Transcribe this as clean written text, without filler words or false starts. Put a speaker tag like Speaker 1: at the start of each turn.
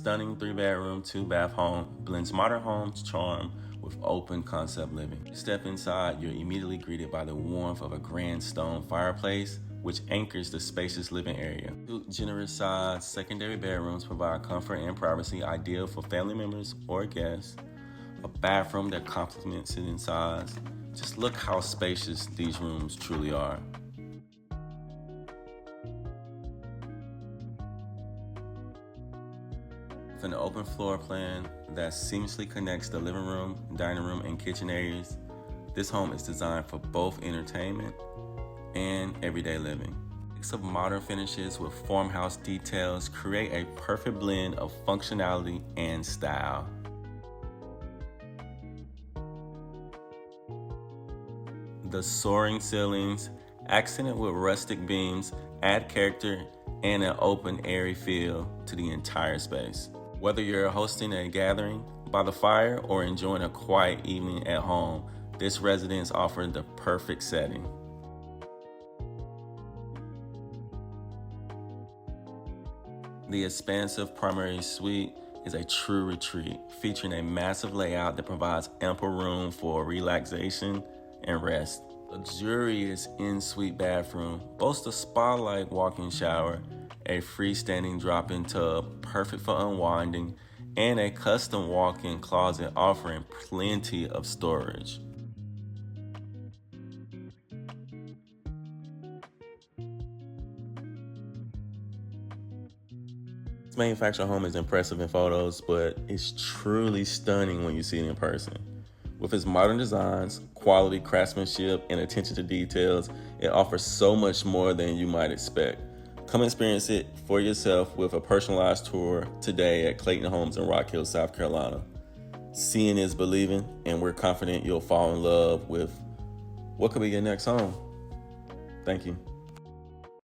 Speaker 1: stunning 3-bedroom, 2-bath home blends modern home's charm with open concept living. Step inside, you're immediately greeted by the warmth of a grand stone fireplace, which anchors the spacious living area. Two generous-sized secondary bedrooms provide comfort and privacy, ideal for family members or guests. A bathroom that complements it in size. Just look how spacious these rooms truly are. With an open floor plan that seamlessly connects the living room, dining room, and kitchen areas, this home is designed for both entertainment and everyday living. Mix of modern finishes with farmhouse details create a perfect blend of functionality and style. The soaring ceilings, accented with rustic beams, add character and an open, airy feel to the entire space. Whether you're hosting a gathering by the fire or enjoying a quiet evening at home, this residence offers the perfect setting. The expansive primary suite is a true retreat, featuring a massive layout that provides ample room for relaxation and rest. Luxurious in-suite bathroom boasts a spa-like walk-in shower, a freestanding drop-in tub perfect for unwinding, and a custom walk-in closet offering plenty of storage. This manufactured home is impressive in photos, but it's truly stunning when you see it in person. With its modern designs, quality craftsmanship, and attention to details, it offers so much more than you might expect. Come experience it for yourself with a personalized tour today at Clayton Homes in Rock Hill, South Carolina. Seeing is believing, and we're confident you'll fall in love with what could be your next home. Thank you.